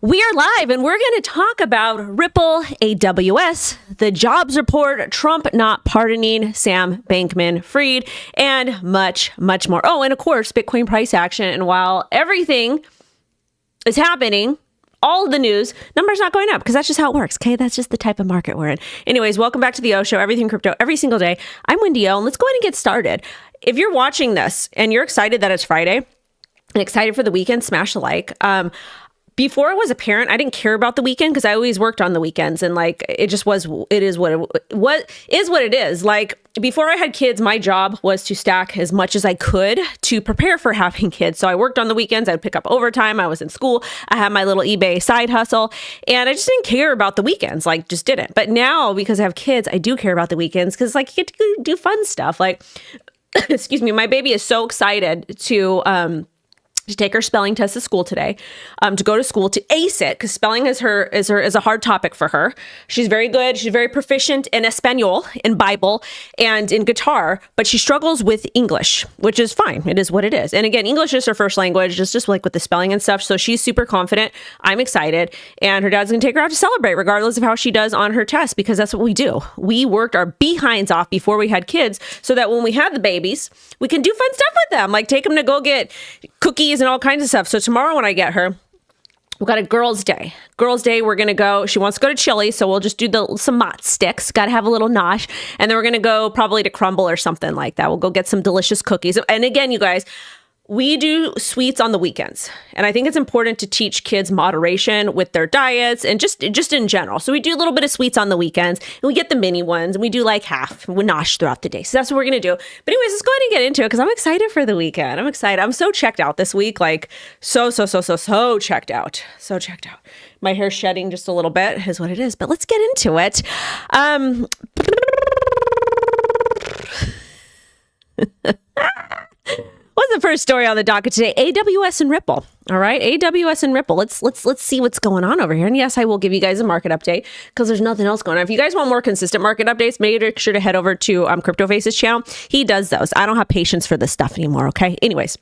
We are live and we're going to talk about Ripple, AWS, the jobs report, Trump not pardoning Sam Bankman-Fried, and much, much more. Oh, and of course, Bitcoin price action. And while everything is happening, all of the news, numbers not going up because that's just how it works. Okay, that's just the type of market we're in. Anyways, welcome back to the O Show, everything crypto every single day. I'm Wendy O, and let's go ahead and get started. If you're watching this and you're excited that it's Friday and excited for the weekend, smash the like. Before I was a parent, I didn't care about the weekend because I always worked on the weekends, and like it just was. It is what it is. Like before I had kids, my job was to stack as much as I could to prepare for having kids. So I worked on the weekends. I'd pick up overtime. I was in school. I had my little eBay side hustle, and I just didn't care about the weekends. Like just didn't. But now because I have kids, I do care about the weekends because like you get to do fun stuff. Like excuse me, my baby is so excited to take her spelling test at school today, to go to school to ace it, because spelling is a hard topic for her. She's very good. She's very proficient in Espanol, in Bible, and in guitar, but she struggles with English, which is fine. It is what it is. And again, English is her first language, just like with the spelling and stuff. So she's super confident. I'm excited. And her dad's going to take her out to celebrate, regardless of how she does on her test, because that's what we do. We worked our behinds off before we had kids so that when we have the babies, we can do fun stuff with them, like take them to go get cookies and all kinds of stuff. So tomorrow when I get her, we've got a girls' day. Girls' day, we're going to go, she wants to go to Chili, so we'll just do some mott sticks. Got to have a little nosh. And then we're going to go probably to Crumble or something like that. We'll go get some delicious cookies. And again, you guys, we do sweets on the weekends. And I think it's important to teach kids moderation with their diets and just in general. So we do a little bit of sweets on the weekends, and we get the mini ones, and we do like half nosh throughout the day. So that's what we're going to do. But anyways, let's go ahead and get into it because I'm excited for the weekend. I'm excited. I'm so checked out this week. Like so checked out. So checked out. My hair's shedding just a little bit is what it is, but let's get into it. What's the first story on the docket today? AWS and Ripple. All right, AWS and Ripple. Let's see what's going on over here. And yes, I will give you guys a market update because there's nothing else going on. If you guys want more consistent market updates, make sure to head over to CryptoFace's channel. He does those. I don't have patience for this stuff anymore. Okay. Anyways,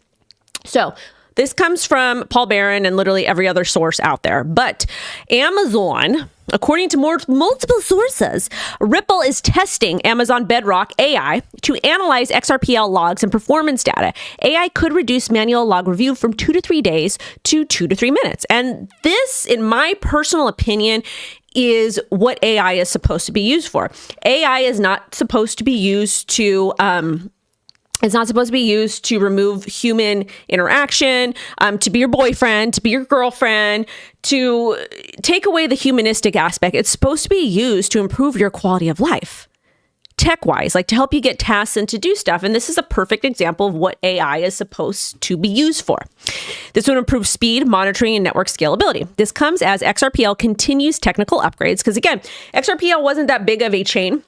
so this comes from Paul Barron and literally every other source out there. But Amazon, according to multiple sources, Ripple is testing Amazon Bedrock AI to analyze XRPL logs and performance data. AI could reduce manual log review from 2 to 3 days to 2 to 3 minutes. And this, in my personal opinion, is what AI is supposed to be used for. AI is not supposed to be used to it's not supposed to be used to remove human interaction, to be your boyfriend, to be your girlfriend, to take away the humanistic aspect. It's supposed to be used to improve your quality of life, tech-wise, like to help you get tasks and to do stuff. And this is a perfect example of what AI is supposed to be used for. This would improve speed, monitoring, and network scalability. This comes as XRPL continues technical upgrades, because again, XRPL wasn't that big of a chain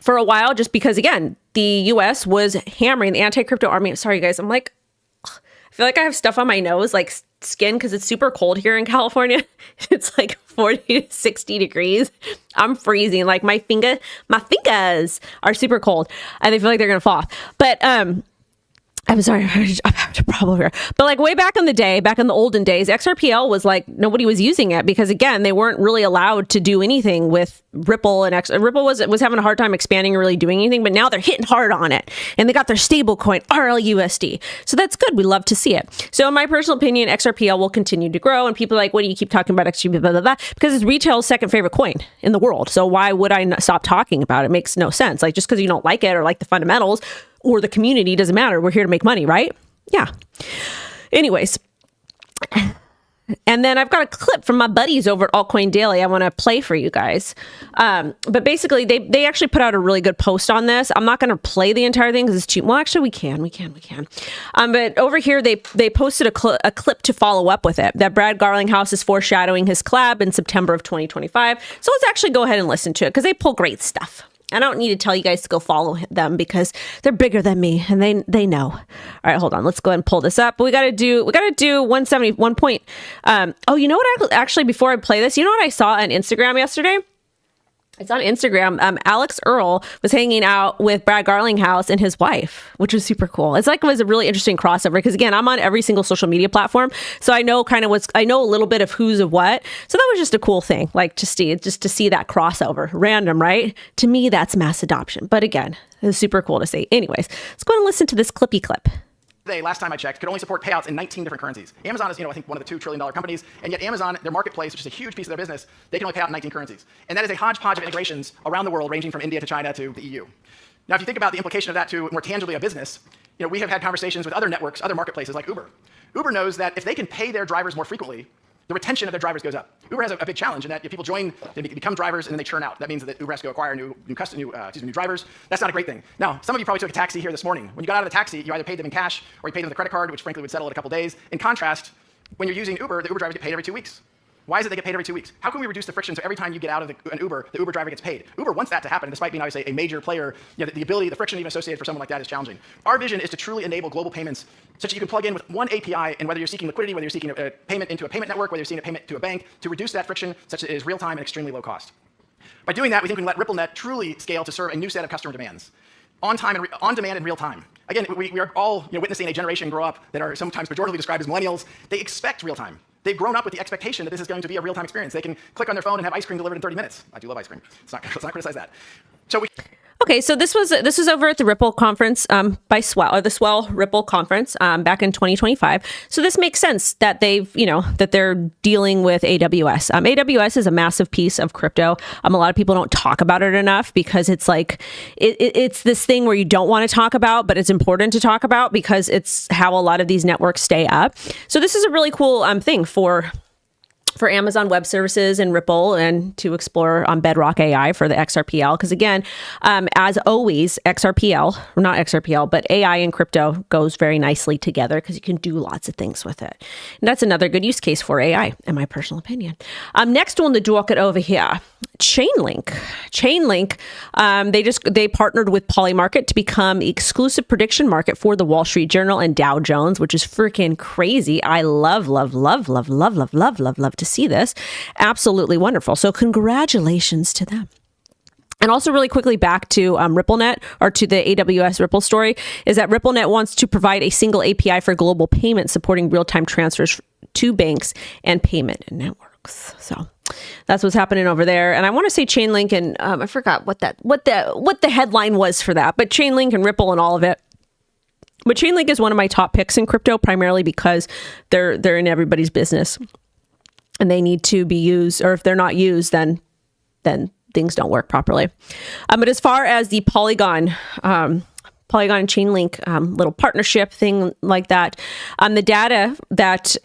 for a while, just because, again, the US was hammering the anti-crypto army. Sorry, guys. I'm like, I feel like I have stuff on my nose, like skin, because it's super cold here in California. It's like 40 to 60 degrees. I'm freezing. Like my fingers are super cold and they feel like they're going to fall off. But, I'm sorry, I have a problem here. But like way back in the day, back in the olden days, XRPL was like, nobody was using it because again, they weren't really allowed to do anything with Ripple, and Ripple was having a hard time expanding and really doing anything, but now they're hitting hard on it and they got their stable coin RLUSD. So that's good. We love to see it. So in my personal opinion, XRPL will continue to grow, and people are like, what do you keep talking about XRP, blah, blah, blah? Because it's retail's second favorite coin in the world. So why would I not stop talking about it? It makes no sense. Like just because you don't like it or like the fundamentals or the community, doesn't matter. We're here to make money, right? Yeah. Anyways. And then I've got a clip from my buddies over at Altcoin Daily I want to play for you guys. But basically, they actually put out a really good post on this. I'm not going to play the entire thing because it's cheap. Well, actually, we can. But over here, they posted a clip to follow up with it, that Brad Garlinghouse is foreshadowing his collab in September of 2025. So let's actually go ahead and listen to it because they pull great stuff. I don't need to tell you guys to go follow them because they're bigger than me and they know. All right, hold on. Let's go ahead and pull this up. But we got to do 171 point. Oh, you know what? Actually, before I play this, you know what I saw on Instagram yesterday? It's on Instagram. Alex Earl was hanging out with Brad Garlinghouse and his wife, which was super cool. It was a really interesting crossover because, again, I'm on every single social media platform, so I know I know a little bit of who's of what. So that was just a cool thing, like just to see that crossover. Random, right? To me, that's mass adoption. But again, it was super cool to see. Anyways, let's go and listen to this clippy clip. They, last time I checked, could only support payouts in 19 different currencies. Amazon is, I think one of the $2 trillion companies, and yet Amazon, their marketplace, which is a huge piece of their business, they can only pay out in 19 currencies. And that is a hodgepodge of integrations around the world, ranging from India to China to the EU. Now, if you think about the implication of that to more tangibly a business, we have had conversations with other networks, other marketplaces like Uber. Uber knows that if they can pay their drivers more frequently, the retention of their drivers goes up. Uber has a big challenge in that if people join, they become drivers and then they churn out. That means that Uber has to go acquire new drivers. That's not a great thing. Now, some of you probably took a taxi here this morning. When you got out of the taxi, you either paid them in cash or you paid them with a credit card, which frankly would settle in a couple days. In contrast, when you're using Uber, the Uber drivers get paid every 2 weeks. Why is it they get paid every 2 weeks? How can we reduce the friction so every time you get out of an Uber, the Uber driver gets paid? Uber wants that to happen, despite being obviously a major player. The friction even associated for someone like that is challenging. Our vision is to truly enable global payments such that you can plug in with one API, and whether you're seeking liquidity, whether you're seeking a payment into a payment network, whether you're seeking a payment to a bank, to reduce that friction such that it is real time and extremely low cost. By doing that, we think we can let RippleNet truly scale to serve a new set of customer demands. On demand in real time. Again, we are all witnessing a generation grow up that are sometimes pejoratively described as millennials. They expect real time. They've grown up with the expectation that this is going to be a real-time experience. They can click on their phone and have ice cream delivered in 30 minutes. I do love ice cream. Let's not criticize that. Okay, so this was over at the Ripple conference by Swell, or the Swell Ripple conference back in 2025. So this makes sense that they're dealing with AWS. AWS is a massive piece of crypto. A lot of people don't talk about it enough because it's like it's this thing where you don't want to talk about, but it's important to talk about because it's how a lot of these networks stay up. So this is a really cool thing for Amazon Web Services and Ripple, and to explore on Bedrock AI for the XRPL. Because again, as always, XRPL, or not XRPL, but AI and crypto goes very nicely together because you can do lots of things with it. And that's another good use case for AI, in my personal opinion. Next on the docket over here, Chainlink. Chainlink, they partnered with Polymarket to become the exclusive prediction market for the Wall Street Journal and Dow Jones, which is freaking crazy. I love to see this. Absolutely wonderful. So congratulations to them. And also really quickly back to RippleNet, or to the AWS Ripple story, is that RippleNet wants to provide a single API for global payments supporting real-time transfers to banks and payment networks. So that's what's happening over there. And I want to say Chainlink, and I forgot what the headline was for that, but Chainlink and Ripple and all of it. But Chainlink is one of my top picks in crypto, primarily because they're in everybody's business. And they need to be used, or if they're not used, then things don't work properly. But as far as the Polygon and Chainlink little partnership thing like that, the data that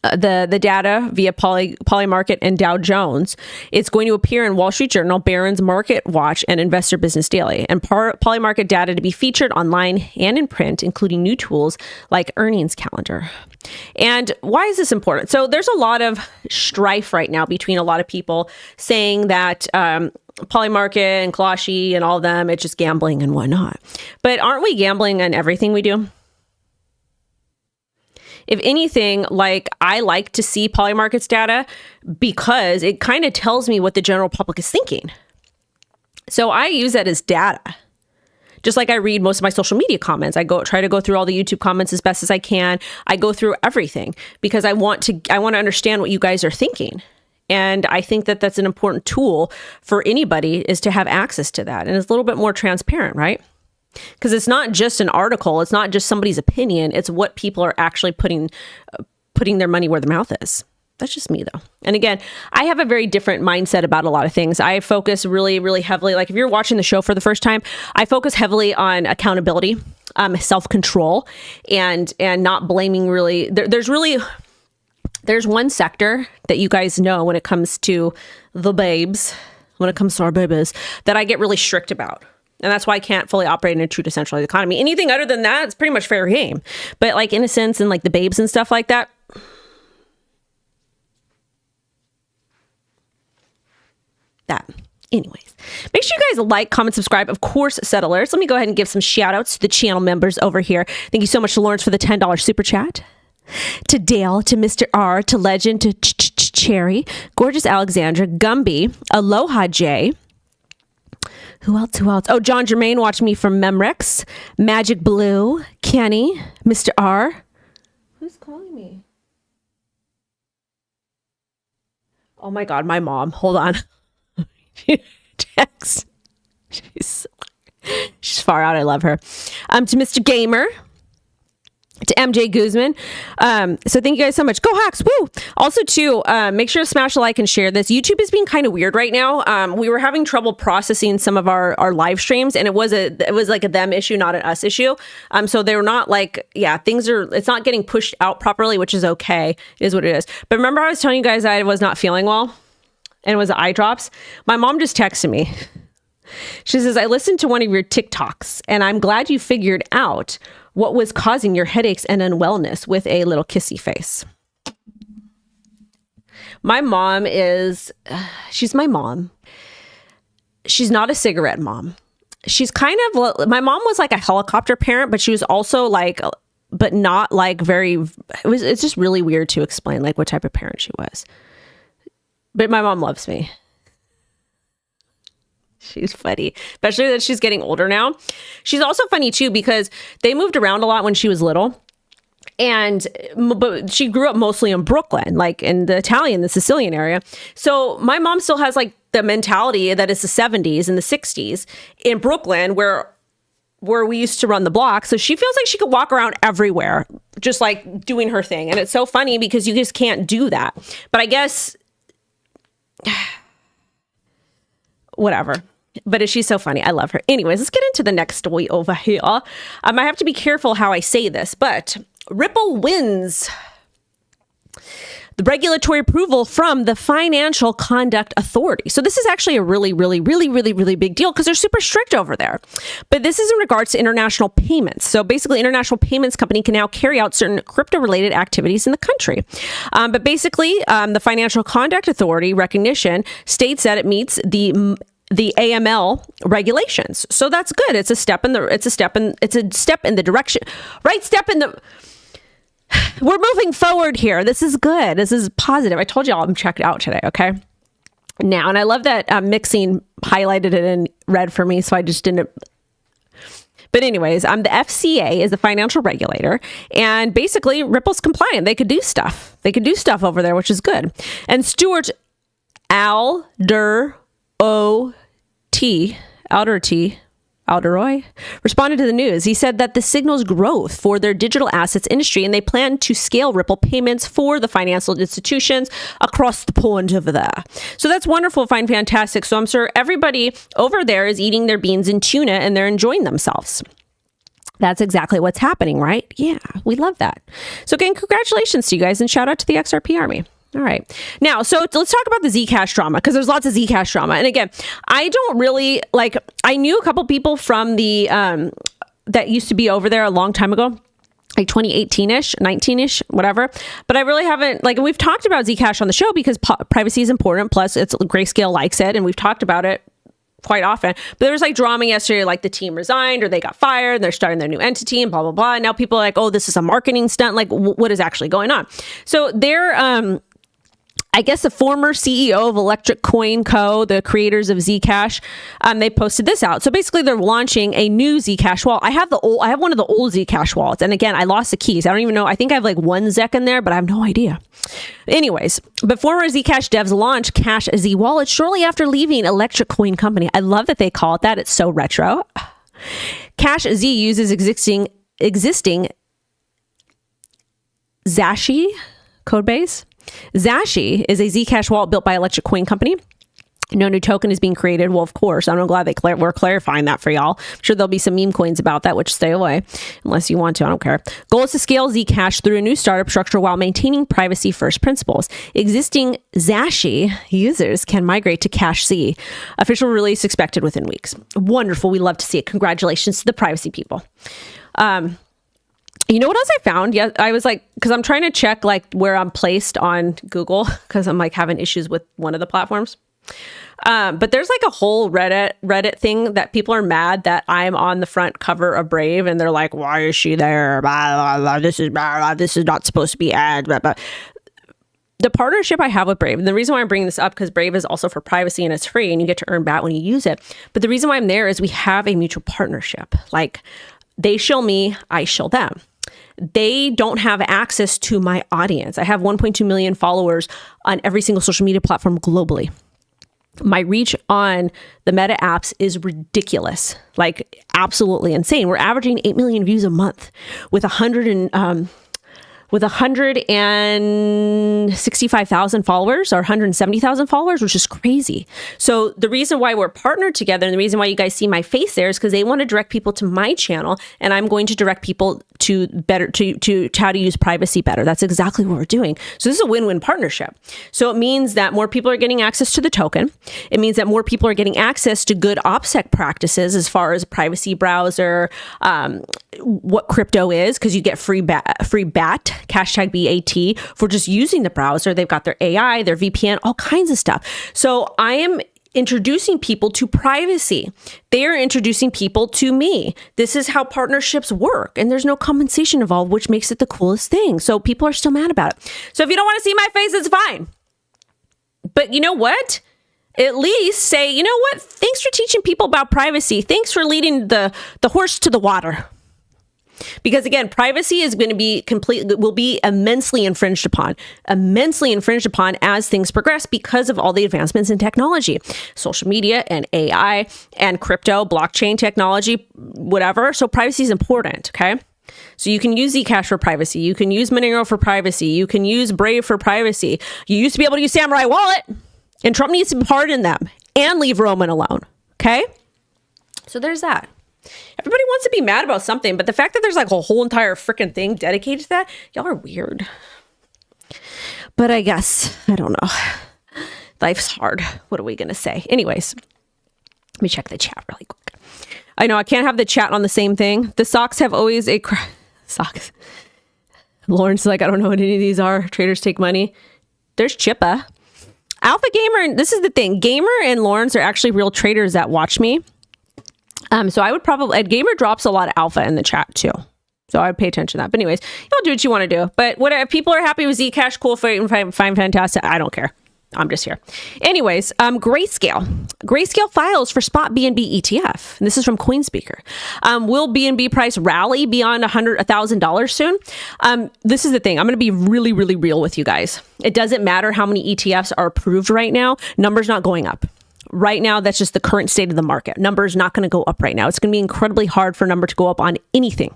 the data via Polymarket and Dow Jones, it's going to appear in Wall Street Journal, Barron's Market Watch, and Investor Business Daily. And Polymarket data to be featured online and in print, including new tools like earnings calendar. And why is this important? So there's a lot of strife right now between a lot of people saying that Polymarket and Kalashi and all of them, it's just gambling and whatnot. But aren't we gambling on everything we do? If anything, I like to see Polymarket's data because it kind of tells me what the general public is thinking. So I use that as data. Just like I read most of my social media comments, I try to go through all the YouTube comments as best as I can. I go through everything because I want to understand what you guys are thinking. And I think that that's an important tool for anybody, is to have access to that. And it's a little bit more transparent, right? Because it's not just an article. It's not just somebody's opinion. It's what people are actually putting their money where their mouth is. That's just me, though. And again, I have a very different mindset about a lot of things. I focus really, really heavily. Like if you're watching the show for the first time, I focus heavily on accountability, self-control, and not blaming really. There's one sector that you guys know when it comes to the babes, when it comes to our babies, that I get really strict about. And that's why I can't fully operate in a true decentralized economy. Anything other than that, it's pretty much fair game. But like innocence and like the babes and stuff like that, anyways, make sure you guys like, comment, subscribe. Of course, settlers. Let me go ahead and give some shout outs to the channel members over here. Thank you so much to Lawrence for the $10 super chat. To Dale, to Mr. R, to Legend, to Cherry, Gorgeous Alexandra, Gumby, Aloha J. Who else? Oh, John Germain watched me from Memrex, Magic Blue, Kenny, Mr. R. Who's calling me? Oh my God, my mom. Hold on. Text. She's far out. I love her. To Mr. Gamer. To MJ Guzman. So thank you guys so much. Go Hawks. Woo! Also, too, make sure to smash a like and share this. YouTube is being kind of weird right now. We were having trouble processing some of our live streams, and it was like a them issue, not an us issue. So they were not like, it's not getting pushed out properly, which is okay. It is what it is. But remember, I was telling you guys I was not feeling well, and it was eye drops. My mom just texted me. She says, I listened to one of your TikToks, and I'm glad you figured out what was causing your headaches and unwellness, with a little kissy face. My mom she's my mom. She's not a cigarette mom. She's kind of, my mom was like a helicopter parent, but she was also like, but not like it's just really weird to explain like what type of parent she was. But my mom loves me. She's funny, especially that she's getting older now. She's also funny too, because they moved around a lot when she was little. But she grew up mostly in Brooklyn, like in the Sicilian area. So my mom still has like the mentality that it's the 70s and the 60s in Brooklyn where we used to run the block. So she feels like she could walk around everywhere, just like doing her thing. And it's so funny because you just can't do that. But I guess, whatever. But she's so funny. I love her. Anyways, let's get into the next story over here. I have to be careful how I say this, but Ripple wins the regulatory approval from the Financial Conduct Authority. So this is actually a really, really, really, really, really big deal because they're super strict over there. But this is in regards to international payments. So basically, international payments company can now carry out certain crypto-related activities in the country. But basically, the Financial Conduct Authority recognition states that it meets the AML regulations. So that's good. It's a step in the direction, right step in the, we're moving forward here. This is good. This is positive. I told you all I'm checked out today. Okay. Now, and I love that Mixing highlighted it in red for me. So I just didn't. But anyways, the FCA is the financial regulator, and basically Ripple's compliant. They could do stuff. Over there, which is good. And Stuart Alderoy responded to the news. He said that this signals growth for their digital assets industry, and they plan to scale Ripple payments for the financial institutions across the pond over there. So that's wonderful, fine, fantastic. So I'm sure everybody over there is eating their beans and tuna, and they're enjoying themselves. That's exactly what's happening, right? Yeah, we love that. So again, congratulations to you guys, and shout out to the XRP Army. All right. Now, so let's talk about the Zcash drama, because there's lots of Zcash drama. And again, I don't really I knew a couple people from the that used to be over there a long time ago, like 2018-ish, 19-ish, whatever. But I really haven't, we've talked about Zcash on the show because privacy is important. Plus, it's Grayscale likes it, and we've talked about it quite often. But there was drama yesterday, the team resigned or they got fired and they're starting their new entity and blah, blah, blah. And now people are like, oh, this is a marketing stunt. What is actually going on? So they're, I guess the former CEO of Electric Coin Co., the creators of Zcash, they posted this out. So basically, they're launching a new Zcash wallet. I have one of the old Zcash wallets, and again, I lost the keys. I don't even know. I think I have one Zec in there, but I have no idea. Anyways, but former Zcash devs launched Cash Z wallet shortly after leaving Electric Coin Company. I love that they call it that. It's so retro. Cash Z uses existing Zashi codebase. Zashi is a Zcash wallet built by Electric Coin Company. No new token is being created. Well, of course, I'm glad we're clarifying that for y'all. I'm sure there'll be some meme coins about that, which stay away unless you want to. I don't care. Goal is to scale Zcash through a new startup structure while maintaining privacy first principles. Existing Zashi users can migrate to Cash Z. Official release expected within weeks. Wonderful. We love to see it. Congratulations to the privacy people. You know what else I found? Yeah, I was because I'm trying to check where I'm placed on Google, because I'm having issues with one of the platforms. But there's a whole Reddit thing that people are mad that I'm on the front cover of Brave, and they're like, why is she there? Blah, blah, blah. This is not supposed to be ad. Blah, blah. the partnership I have with Brave, and the reason why I'm bringing this up, because Brave is also for privacy and it's free and you get to earn BAT when you use it. But the reason why I'm there is we have a mutual partnership. Like, they shill me, I shill them. They don't have access to my audience. I have 1.2 million followers on every single social media platform globally. My reach on the Meta apps is ridiculous, like absolutely insane. We're averaging 8 million views a month with 165,000 followers or 170,000 followers, which is crazy. So the reason why we're partnered together and the reason why you guys see my face there is because they want to direct people to my channel, and I'm going to direct people to how to use privacy better. That's exactly what we're doing. So this is a win-win partnership. So it means that more people are getting access to the token. It means that more people are getting access to good OPSEC practices as far as privacy browser, what crypto is, because you get free BAT, hashtag BAT, for just using the browser. They've got their AI, their VPN, all kinds of stuff. So I am introducing people to privacy. They are introducing people to me. This is how partnerships work. And there's no compensation involved, which makes it the coolest thing. So people are still mad about it. So if you don't want to see my face, it's fine. But you know what? At least say, you know what? Thanks for teaching people about privacy. Thanks for leading the horse to the water. Because again, privacy is going to be will be immensely infringed upon as things progress because of all the advancements in technology, social media and AI and crypto, blockchain technology, whatever. So privacy is important. Okay. So you can use Zcash for privacy. You can use Monero for privacy. You can use Brave for privacy. You used to be able to use Samurai Wallet, and Trump needs to pardon them and leave Roman alone. Okay. So there's that. Everybody wants to be mad about something, but the fact that there's like a whole entire freaking thing dedicated to that, y'all are weird. But I guess, I don't know. Life's hard. What are we going to say? Anyways, let me check the chat really quick. I know I can't have the chat on the same thing. The socks have always socks. Lawrence is like, I don't know what any of these are. Traders take money. There's Chippa. Alpha Gamer, and this is the thing. Gamer and Lawrence are actually real traders that watch me. So I would probably, Gamer drops a lot of alpha in the chat too. So I'd pay attention to that. But anyways, y'all do what you want to do. But if people are happy with Zcash, cool, fine, fantastic. I don't care. I'm just here. Anyways, Grayscale files for spot BNB ETF. And this is from CoinSpeaker. Will BNB price rally beyond $100,000 soon? This is the thing. I'm going to be really, really real with you guys. It doesn't matter how many ETFs are approved right now. Numbers not going up. Right now, that's just the current state of the market. Number is not going to go up right now. It's going to be incredibly hard for number to go up on anything.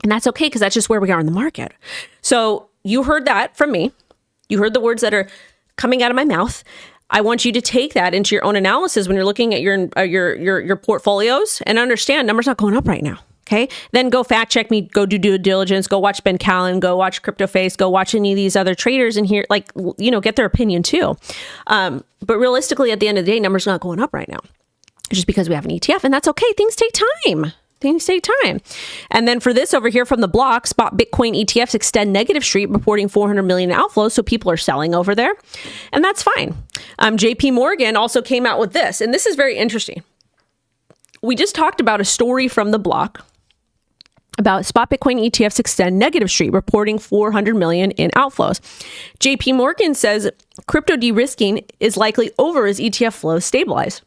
And that's okay, because that's just where we are in the market. So you heard that from me. You heard the words that are coming out of my mouth. I want you to take that into your own analysis when you're looking at your portfolios and understand numbers not going up right now. Okay. Then go fact check me, go do due diligence, go watch Ben Callen, go watch CryptoFace, go watch any of these other traders and hear, like, you know, get their opinion too. But realistically, at the end of the day, numbers not going up right now just because we have an ETF, and that's okay. Things take time. And then for this over here from the block, spot Bitcoin ETFs extend negative streak, reporting 400 million outflows. So people are selling over there, and that's fine. JPMorgan also came out with this, and this is very interesting. We just talked about a story from the block about spot Bitcoin ETFs extend negative streak, reporting 400 million in outflows. JPMorgan says crypto de-risking is likely over as ETF flows stabilize.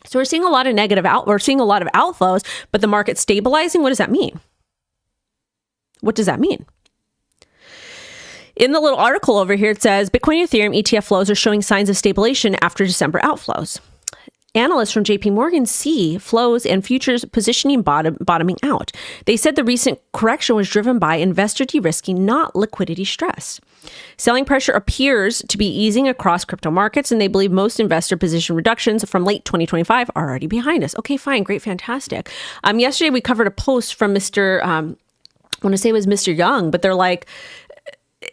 So we're seeing a lot of outflows, but the market's stabilizing. What does that mean? What does that mean? In the little article over here, it says Bitcoin and Ethereum ETF flows are showing signs of stabilization after December outflows. Analysts from JPMorgan see flows and futures positioning bottoming out. They said the recent correction was driven by investor de-risking, not liquidity stress. Selling pressure appears to be easing across crypto markets, and they believe most investor position reductions from late 2025 are already behind us. Okay, fine, great, fantastic. Yesterday we covered a post from Mr. I want to say it was Mr. Young, but they're like,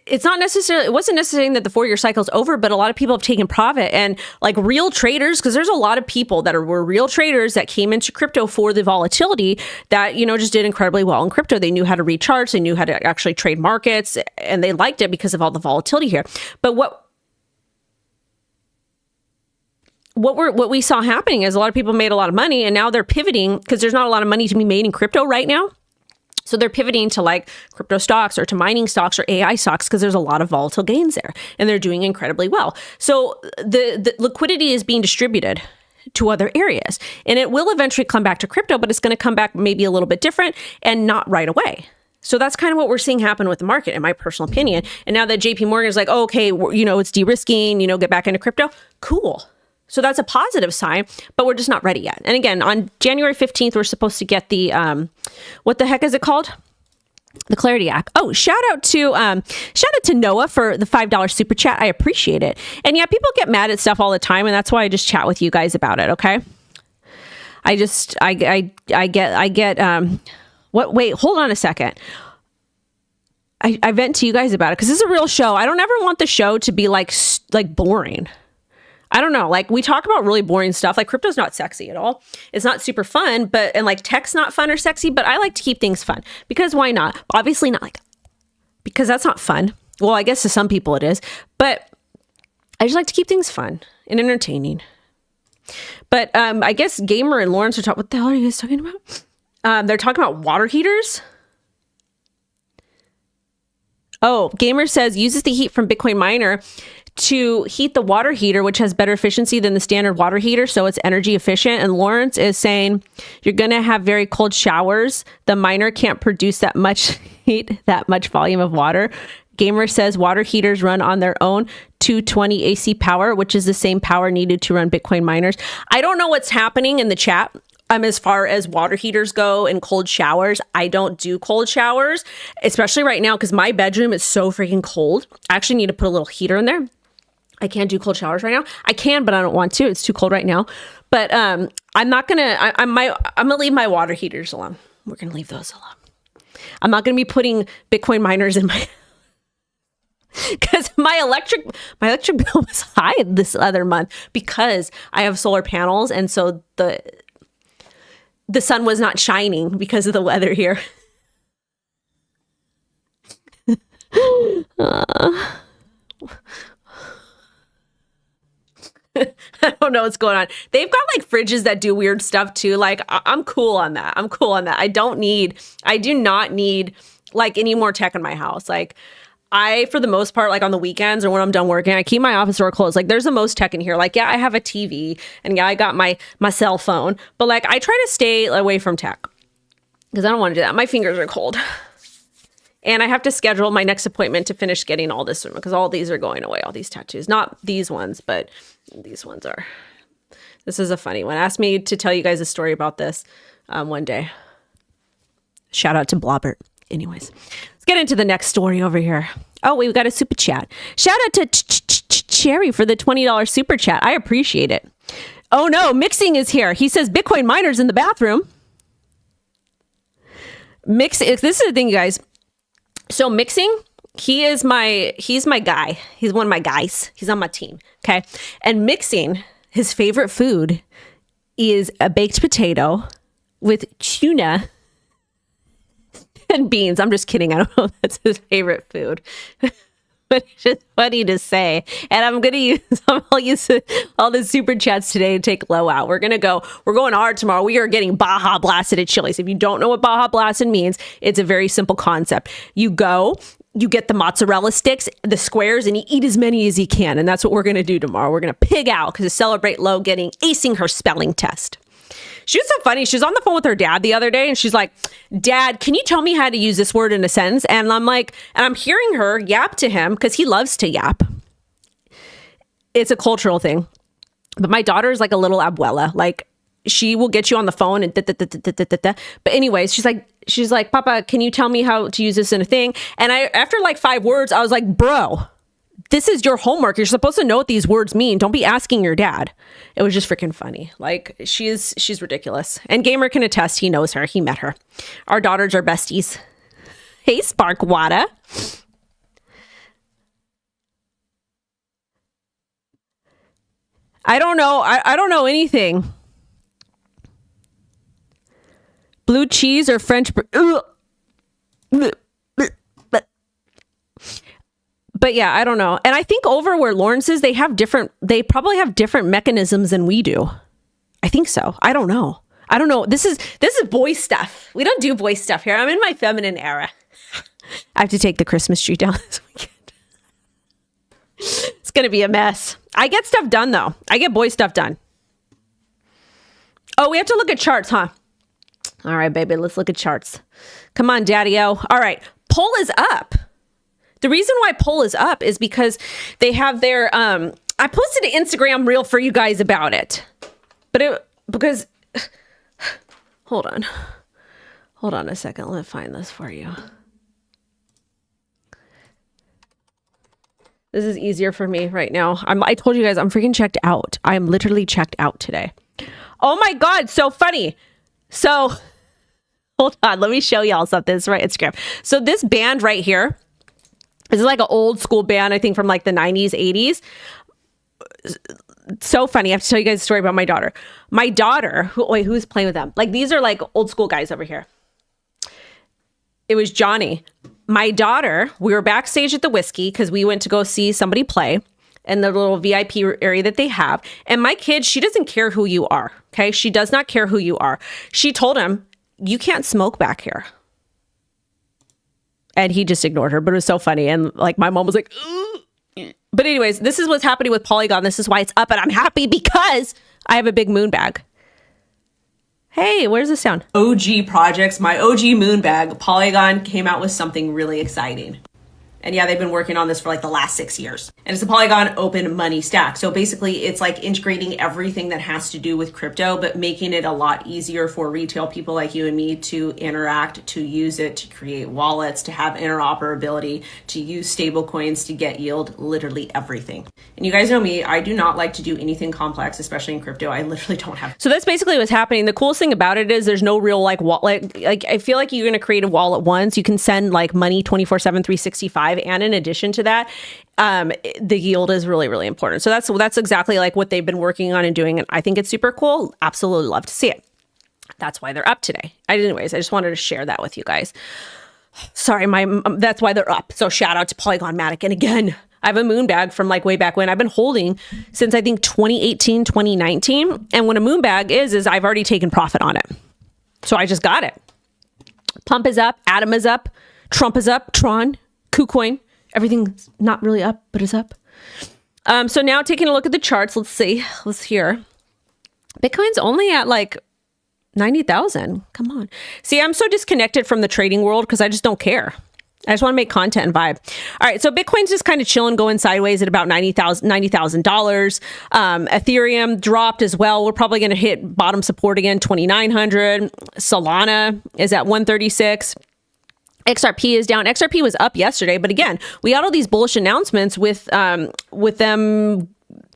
it wasn't necessarily that the 4-year cycle is over, but a lot of people have taken profit, and like real traders, because there's a lot of people that were real traders that came into crypto for the volatility that, you know, just did incredibly well in crypto. They knew how to read charts, they knew how to actually trade markets, and they liked it because of all the volatility here. But what we saw happening is a lot of people made a lot of money, and now they're pivoting because there's not a lot of money to be made in crypto right now. So they're pivoting to like crypto stocks or to mining stocks or AI stocks because there's a lot of volatile gains there and they're doing incredibly well. So the liquidity is being distributed to other areas and it will eventually come back to crypto, but it's going to come back maybe a little bit different and not right away. So that's kind of what we're seeing happen with the market, in my personal opinion. And now that JPMorgan is like, oh, okay, it's de-risking, get back into crypto. Cool. So that's a positive sign, but we're just not ready yet. And again, on January 15th, we're supposed to get the, what the heck is it called? The Clarity Act. Oh, shout out to Noah for the $5 super chat. I appreciate it. And yeah, people get mad at stuff all the time. And that's why I just chat with you guys about it. Okay. I get, wait, hold on a second. I vent to you guys about it because this is a real show. I don't ever want the show to be like boring. I don't know. Like we talk about really boring stuff. Like crypto's not sexy at all. It's not super fun, and like tech's not fun or sexy, but I like to keep things fun because why not? Obviously not like, because that's not fun. Well, I guess to some people it is, but I just like to keep things fun and entertaining. But I guess Gamer and Lawrence are talking, what the hell are you guys talking about? They're talking about water heaters. Oh, Gamer says uses the heat from Bitcoin miner to heat the water heater, which has better efficiency than the standard water heater, so it's energy efficient. And Lawrence is saying you're going to have very cold showers. The miner can't produce that much heat, that much volume of water. Gamer says water heaters run on their own 220 AC power, which is the same power needed to run Bitcoin miners. I don't know what's happening in the chat. As far as water heaters go and cold showers, I don't do cold showers, especially right now because my bedroom is so freaking cold. I actually need to put a little heater in there. I can't do cold showers right now. I can, but I don't want to. It's too cold right now. But I'm not gonna. I'm gonna leave my water heaters alone. We're gonna leave those alone. I'm not gonna be putting Bitcoin miners in my because my electric bill was high this other month because I have solar panels, and so the sun was not shining because of the weather here. I don't know what's going on. They've got like fridges that do weird stuff too. Like I'm cool on that. I do not need like any more tech in my house. Like for the most part, like on the weekends or when I'm done working, I keep my office door closed. Like there's the most tech in here. Like, yeah, I have a TV and yeah, I got my cell phone, but like I try to stay away from tech because I don't want to do that. My fingers are cold. And I have to schedule my next appointment to finish getting all this because all these are going away, all these tattoos. Not these ones, but these ones are. This is a funny one. Asked me to tell you guys a story about this one day. Shout out to Blobbert. Anyways, let's get into the next story over here. Oh, we've got a super chat. Shout out to Cherry for the $20 super chat. I appreciate it. Oh no, Mixing is here. He says Bitcoin miners in the bathroom. This is the thing, you guys. So Mixing, he's my guy. He's one of my guys. He's on my team. Okay. And Mixing, his favorite food is a baked potato with tuna and beans. I'm just kidding. I don't know if that's his favorite food. But it's just funny to say. And I'll use all the super chats today to take Low out. We're going hard tomorrow. We are getting Baja Blasted at Chili's. If you don't know what Baja Blasted means, it's a very simple concept. You get the mozzarella sticks, the squares, and you eat as many as you can. And that's what we're going to do tomorrow. We're going to pig out to celebrate Low acing her spelling test. She was so funny. She was on the phone with her dad the other day and she's like, Dad, can you tell me how to use this word in a sentence? And I'm like, and I'm hearing her yap to him because he loves to yap. It's a cultural thing. But my daughter is like a little abuela. Like she will get you on the phone and But anyways, she's like, Papa, can you tell me how to use this in a thing? And after like 5 words, I was like, bro, this is your homework. You're supposed to know what these words mean. Don't be asking your dad. It was just freaking funny. Like she's ridiculous. And Gamer can attest. He knows her. He met her. Our daughters are besties. Hey, Sparkwada. I don't know. I don't know anything. Blue cheese or French. But yeah, I don't know. And I think over where Lawrence is, they probably have different mechanisms than we do. I think so. I don't know. I don't know. This is boy stuff. We don't do boy stuff here. I'm in my feminine era. I have to take the Christmas tree down this weekend. It's going to be a mess. I get stuff done, though. I get boy stuff done. Oh, we have to look at charts, huh? All right, baby, let's look at charts. Come on, daddy-o. All right, Pol is up. The reason why Pol is up is because they have their... I posted an Instagram reel for you guys about it. Because... Hold on. Hold on a second. Let me find this for you. This is easier for me right now. I told you guys I'm freaking checked out. I am literally checked out today. Oh my God, so funny. So, hold on. Let me show y'all something. It's right Instagram. So this band right here is like an old school band, I think from like the 90s, 80s. So funny. I have to tell you guys a story about my daughter. My daughter, who's playing with them? Like these are like old school guys over here. It was Johnny. My daughter, we were backstage at the Whiskey because we went to go see somebody play in the little VIP area that they have. And my kid, she doesn't care who you are. Okay. She does not care who you are. She told him, you can't smoke back here. And he just ignored her, but it was so funny. And like my mom was like, ugh. But anyways, this is what's happening with Polygon. This is why it's up and I'm happy because I have a big moon bag. Hey, where's the sound? OG projects, my OG moon bag. Polygon came out with something really exciting. And yeah, they've been working on this for like the last 6 years. And it's a Polygon open money stack. So basically it's like integrating everything that has to do with crypto, but making it a lot easier for retail people like you and me to interact, to use it, to create wallets, to have interoperability, to use stable coins to get yield, literally everything. And you guys know me, I do not like to do anything complex, especially in crypto. I literally don't have. So that's basically what's happening. The coolest thing about it is there's no real like wallet. Like I feel like you're going to create a wallet once. You can send like money 24/7, 365. And in addition to that, the yield is really, really important. So that's exactly like what they've been working on and doing. And I think it's super cool. Absolutely love to see it. That's why they're up today. Anyways, I just wanted to share that with you guys. Sorry, that's why they're up. So shout out to Polygon Matic. And again, I have a moon bag from like way back when. I've been holding since I think 2018, 2019. And what a moon bag is I've already taken profit on it. So I just got it. Pump is up. Atom is up. Trump is up. Tron. KuCoin. Everything's not really up, but it's up. So now taking a look at the charts, let's see. Let's hear. Bitcoin's only at like 90,000. Come on. See, I'm so disconnected from the trading world because I just don't care. I just want to make content and vibe. All right. So Bitcoin's just kind of chilling, going sideways at about $90,000. Ethereum dropped as well. We're probably going to hit bottom support again, 2,900. Solana is at 136. XRP is down. XRP was up yesterday, but again, we got all these bullish announcements with them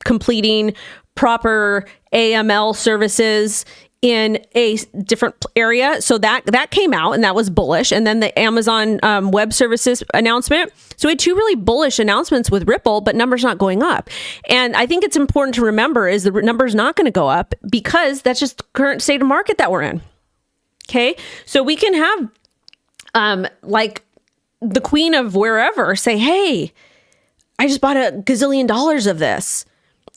completing proper AML services in a different area. So that came out and that was bullish. And then the Amazon Web Services announcement. So we had two really bullish announcements with Ripple, but numbers not going up. And I think it's important to remember is the numbers not going to go up because that's just the current state of market that we're in. Okay. So we can have like the queen of wherever say, hey, I just bought $1 gazillion of this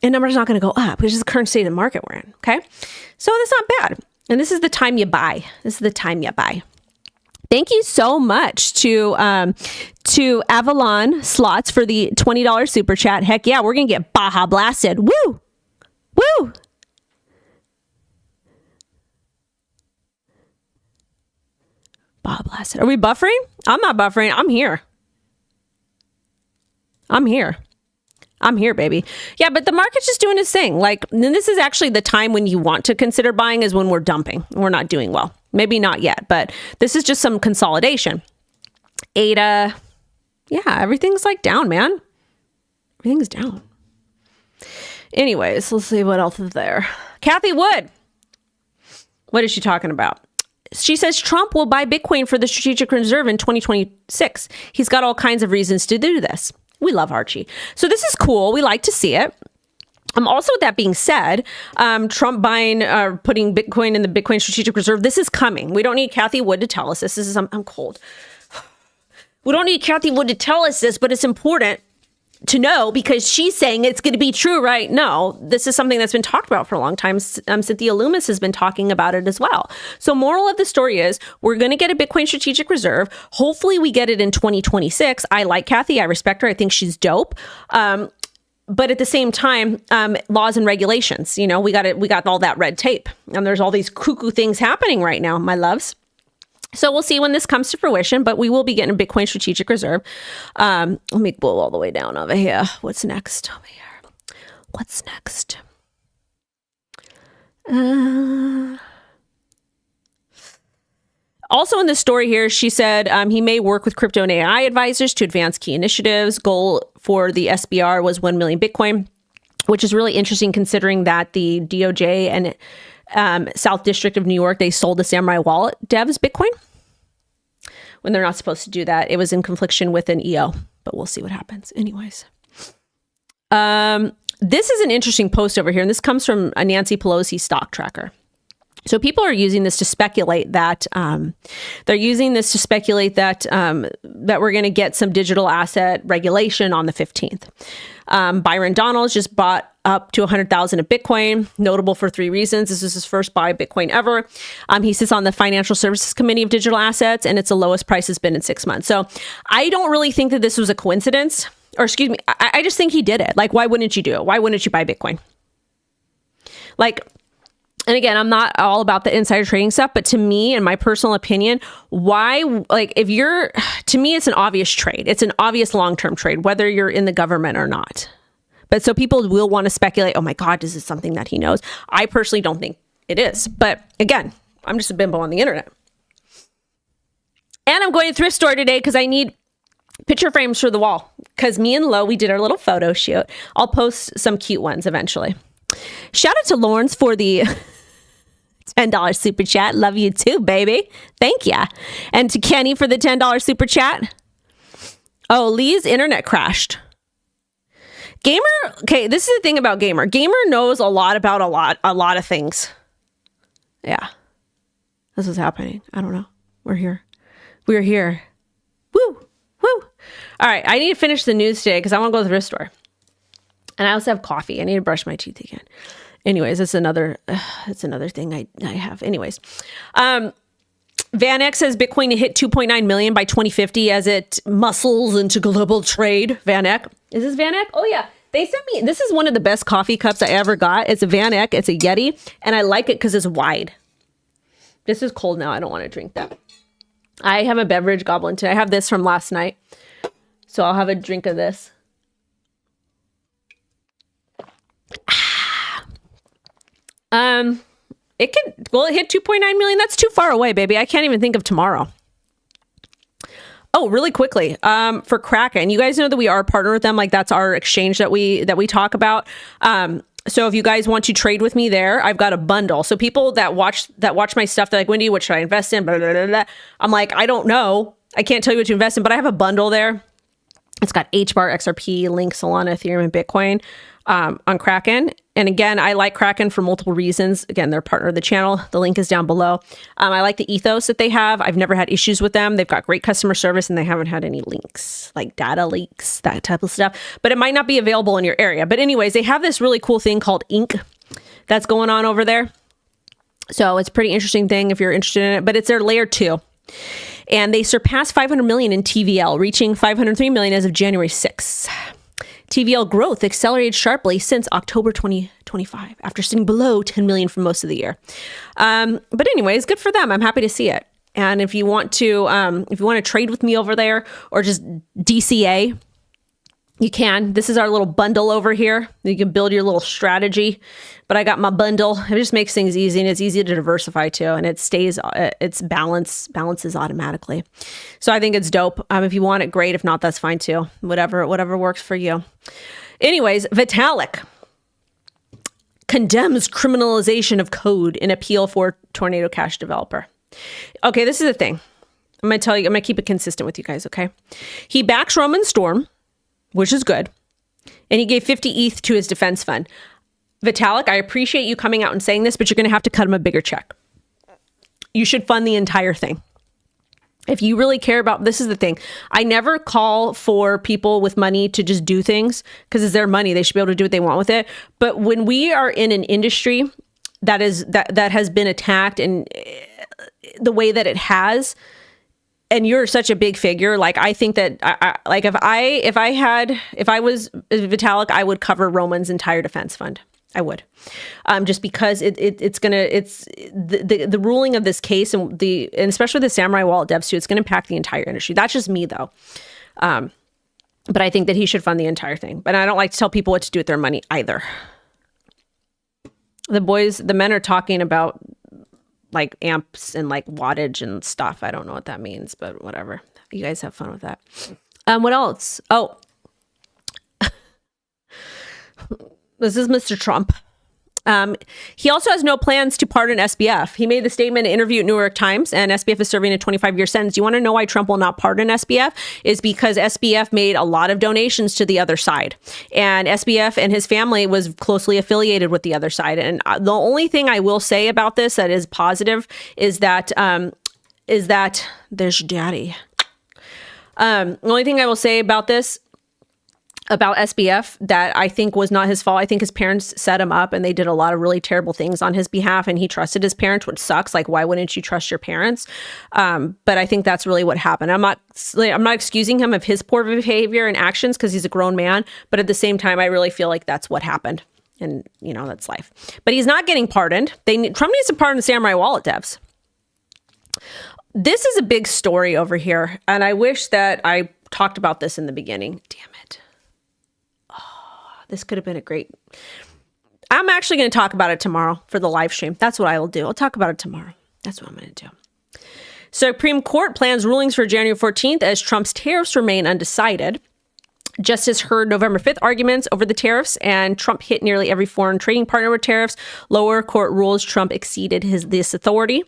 and numbers not going to go up, which is the current state of the market we're in. Okay. So that's not bad. And this is the time you buy. This is the time you buy. Thank you so much to Avalon Slots for the $20 super chat. Heck yeah, we're going to get Baja blasted. Woo! Woo! Baja blasted. Are we buffering? I'm not buffering. I'm here. I'm here. I'm here, baby. Yeah, but the market's just doing its thing. Like, and this is actually the time when you want to consider buying is when we're dumping. We're not doing well. Maybe not yet, but this is just some consolidation. ADA. Yeah, everything's like down, man. Everything's down. Anyways, let's see what else is there. Kathy Wood. What is she talking about? She says Trump will buy Bitcoin for the strategic reserve in 2026. He's got all kinds of reasons to do this. We love Archie. So this is cool. We like to see it. Also, with that being said, Trump buying, putting Bitcoin in the Bitcoin strategic reserve, this is coming. We don't need Kathy Wood to tell us this. I'm cold. We don't need Kathy Wood to tell us this, but it's important to know because she's saying it's going to be true, right? No, this is something that's been talked about for a long time. Cynthia Loomis has been talking about it as well. So moral of the story is we're going to get a Bitcoin strategic reserve. Hopefully we get it in 2026. I like Kathy. I respect her. I think she's dope. But at the same time, laws and regulations, you know, we got all that red tape, and there's all these cuckoo things happening right now, my loves. So we'll see when this comes to fruition, but we will be getting a Bitcoin strategic reserve. Let me go all the way down over here. What's next over here? What's next? Also in this story here, she said he may work with crypto and AI advisors to advance key initiatives. Goal for the SBR was 1 million Bitcoin, which is really interesting considering that the DOJ and South District of New York, they sold the Samurai Wallet devs Bitcoin when they're not supposed to do that. It was in confliction with an EO, but we'll see what happens. Anyways, this is an interesting post over here, and this comes from a Nancy Pelosi stock tracker. So people are using this to speculate that that we're going to get some digital asset regulation on the 15th. Byron Donalds just bought up to 100,000 of Bitcoin, notable for 3 reasons. This is his first buy of Bitcoin ever. He sits on the Financial Services Committee of Digital Assets, and it's the lowest price it's been in 6 months. So I don't really think that this was a coincidence, or excuse me, I just think he did it. Like, why wouldn't you do it? Why wouldn't you buy Bitcoin? Like, and again, I'm not all about the insider trading stuff, but to me, in my personal opinion, to me, it's an obvious trade. It's an obvious long-term trade, whether you're in the government or not. But so people will want to speculate, oh my God, is this something that he knows? I personally don't think it is. But again, I'm just a bimbo on the internet. And I'm going to thrift store today because I need picture frames for the wall. Because me and Lo, we did our little photo shoot. I'll post some cute ones eventually. Shout out to Lawrence for the $10 super chat. Love you too, baby. Thank ya. And to Kenny for the $10 super chat. Oh, Lee's internet crashed. Gamer, okay, this is the thing about Gamer. Gamer knows a lot about a lot of things. Yeah. This is happening. I don't know. We're here. We're here. Woo. Woo. All right, I need to finish the news today because I want to go to the thrift store. And I also have coffee. I need to brush my teeth again. Anyways, it's another thing I have. Anyways, VanEck says Bitcoin to hit 2.9 million by 2050 as it muscles into global trade. VanEck. Is this VanEck? Oh yeah. They sent me, this is one of the best coffee cups I ever got. It's a VanEck. It's a Yeti. And I like it because it's wide. This is cold now. I don't want to drink that. I have a beverage goblin today. I have this from last night. So I'll have a drink of this. It hit 2.9 million. That's too far away, baby. I can't even think of tomorrow. Oh, really quickly, for Kraken, you guys know that we are a partner with them. Like, that's our exchange that we talk about. So if you guys want to trade with me there, I've got a bundle. So people that watch my stuff, they're like, Wendy, what should I invest in? Blah, blah, blah, blah. I'm like, I don't know. I can't tell you what to invest in, but I have a bundle there. It's got HBAR, XRP, Link, Solana, Ethereum, and Bitcoin on Kraken. And again, I like Kraken for multiple reasons. Again, they're a partner of the channel. The link is down below. I like the ethos that they have. I've never had issues with them. They've got great customer service and they haven't had any leaks, like data leaks, that type of stuff. But it might not be available in your area. But anyways, they have this really cool thing called Ink that's going on over there. So it's a pretty interesting thing if you're interested in it. But it's their layer 2. And they surpassed 500 million in TVL, reaching 503 million as of January 6th. TVL growth accelerated sharply since October 2025, after sitting below 10 million for most of the year. But anyways, good for them. I'm happy to see it. And if you want to trade with me over there or just DCA, you can. This is our little bundle over here. You can build your little strategy. But I got my bundle. It just makes things easy, and it's easy to diversify too. And it stays, it's balances automatically. So I think it's dope. If you want it, great. If not, that's fine too. Whatever works for you. Anyways, Vitalik condemns criminalization of code in appeal for Tornado Cash developer. Okay, this is the thing. I'm going to keep it consistent with you guys, okay? He backs Roman Storm, which is good. And he gave 50 ETH to his defense fund. Vitalik, I appreciate you coming out and saying this, but you're going to have to cut him a bigger check. You should fund the entire thing. If you really care about, this is the thing. I never call for people with money to just do things because it's their money. They should be able to do what they want with it. But when we are in an industry that has been attacked and the way that it has, and you're such a big figure, like I think that if I was Vitalik, I would cover Roman's entire defense fund. I would, just because it's the ruling of this case and especially the Samurai Wallet dev suit, it's going to impact the entire industry. That's just me though. But I think that he should fund the entire thing. But I don't like to tell people what to do with their money either. The men are talking about like amps and like wattage and stuff. I don't know what that means, but whatever. You guys have fun with that. What else? Oh. This is Mr. Trump. He also has no plans to pardon SBF. He made the statement in an interview at New York Times, and SBF is serving a 25-year sentence. You want to know why Trump will not pardon SBF? Is because SBF made a lot of donations to the other side. And SBF and his family was closely affiliated with the other side. And the only thing I will say about this that is positive is that there's your daddy. The only thing I will say about this, about SBF, that I think was not his fault. I think his parents set him up and they did a lot of really terrible things on his behalf, and he trusted his parents, which sucks. Like, why wouldn't you trust your parents? But I think that's really what happened. I'm not excusing him of his poor behavior and actions because he's a grown man, but at the same time, I really feel like that's what happened. And, you know, that's life. But he's not getting pardoned. Trump needs to pardon the Samurai Wallet devs. This is a big story over here, and I wish that I talked about this in the beginning. Damn it. This could have been a great... I'm actually going to talk about it tomorrow for the live stream. That's what I will do. I'll talk about it tomorrow. That's what I'm going to do. Supreme Court plans rulings for January 14th as Trump's tariffs remain undecided. Justice heard November 5th arguments over the tariffs, and Trump hit nearly every foreign trading partner with tariffs. Lower court rules Trump exceeded this authority.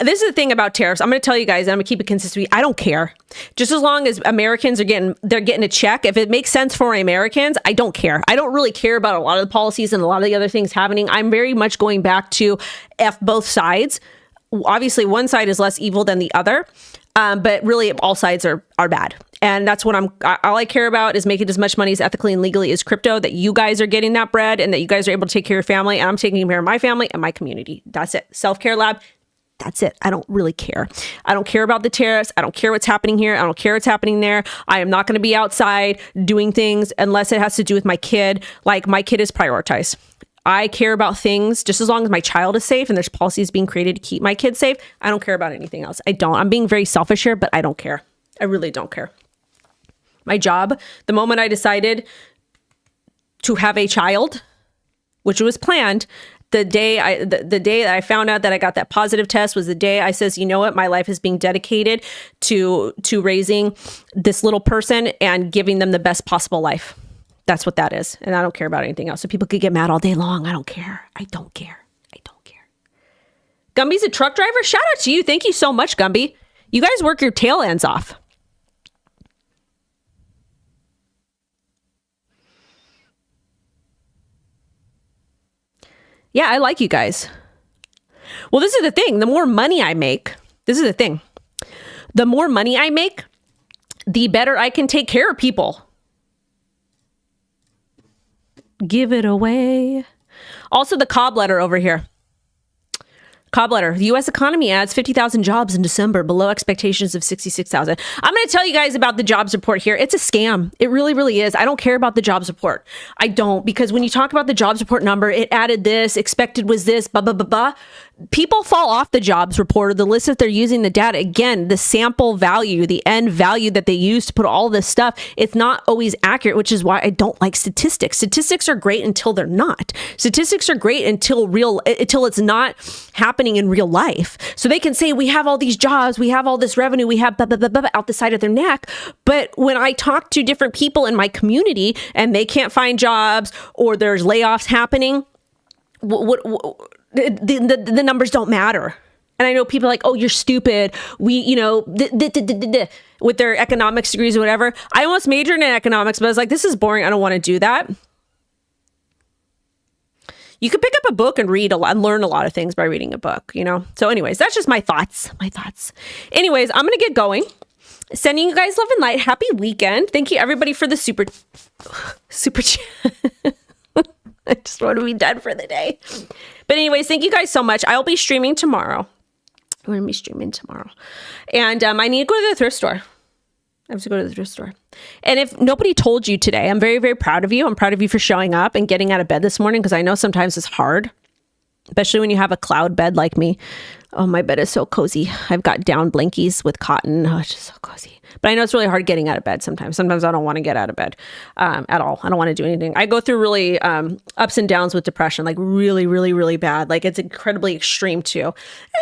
This is the thing about tariffs. I'm going to tell you guys, and I'm going to keep it consistent. I don't care. Just as long as Americans are getting a check. If it makes sense for Americans, I don't care. I don't really care about a lot of the policies and a lot of the other things happening. I'm very much going back to F both sides. Obviously, one side is less evil than the other, but really all sides are bad. And that's what all I care about is making as much money as ethically and legally as crypto, that you guys are getting that bread and that you guys are able to take care of your family, and I'm taking care of my family and my community. That's it. Self-care lab. That's it. I don't really care. I don't care about the tariffs. I don't care what's happening here. I don't care what's happening there. I am not going to be outside doing things unless it has to do with my kid. Like, my kid is prioritized. I care about things just as long as my child is safe and there's policies being created to keep my kid safe. I don't care about anything else. I don't. I'm being very selfish here, but I don't care. I really don't care. My job, the moment I decided to have a child, which was planned, the day that I found out that I got that positive test was the day I says, you know what, my life is being dedicated to raising this little person and giving them the best possible life. That's what that is. And I don't care about anything else. So people could get mad all day long. I don't care. I don't care. I don't care. Gumby's a truck driver. Shout out to you. Thank you so much, Gumby. You guys work your tail ends off. Yeah, I like you guys. Well, this is the thing. The more money I make, this is the thing. The more money I make, the better I can take care of people. Give it away. Also, the Cobb letter over here. Cobb letter. The U.S. economy adds 50,000 jobs in December, below expectations of 66,000. I'm going to tell you guys about the jobs report here. It's a scam. It really, really is. I don't care about the jobs report. I don't, because when you talk about the jobs report number, it added this, expected was this, blah, blah, blah, blah. People fall off the jobs report or the list that they're using the data. Again, the sample value, the end value that they use to put all this stuff, it's not always accurate, which is why I don't like statistics. Statistics are great until they're not. Statistics are great until it's not happening in real life. So they can say, we have all these jobs, we have all this revenue, we have blah, blah, blah, blah, out the side of their neck. But when I talk to different people in my community and they can't find jobs or there's layoffs happening, the numbers don't matter. And I know people are like, oh, you're stupid. With their economics degrees or whatever. I almost majored in economics, but I was like, this is boring. I don't want to do that. you could pick up a book and read a lot and learn a lot of things by reading a book, you know? So anyways, that's just my thoughts. Anyways, I'm going to get going. Sending you guys love and light. Happy weekend. Thank you everybody for the super chat. I just want to be done for the day. But anyways, thank you guys so much. I'll be streaming tomorrow. I'm going to be streaming tomorrow. And I need to go to the thrift store. I have to go to the thrift store. And if nobody told you today, I'm very, very proud of you. I'm proud of you for showing up and getting out of bed this morning, because I know sometimes it's hard, especially when you have a cloud bed like me. Oh, my bed is so cozy. I've got down blankies with cotton. Oh, it's just so cozy. But I know it's really hard getting out of bed sometimes. Sometimes I don't want to get out of bed at all. I don't want to do anything. I go through really ups and downs with depression, like really, really, really bad. Like it's incredibly extreme too. And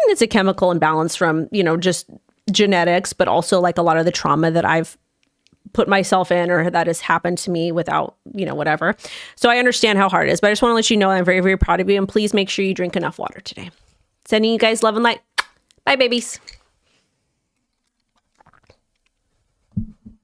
it's a chemical imbalance from, you know, just genetics, but also like a lot of the trauma that I've put myself in or that has happened to me without, you know, whatever. So I understand how hard it is, but I just want to let you know I'm very, very proud of you. And please make sure you drink enough water today. Sending you guys love and light. Bye, babies.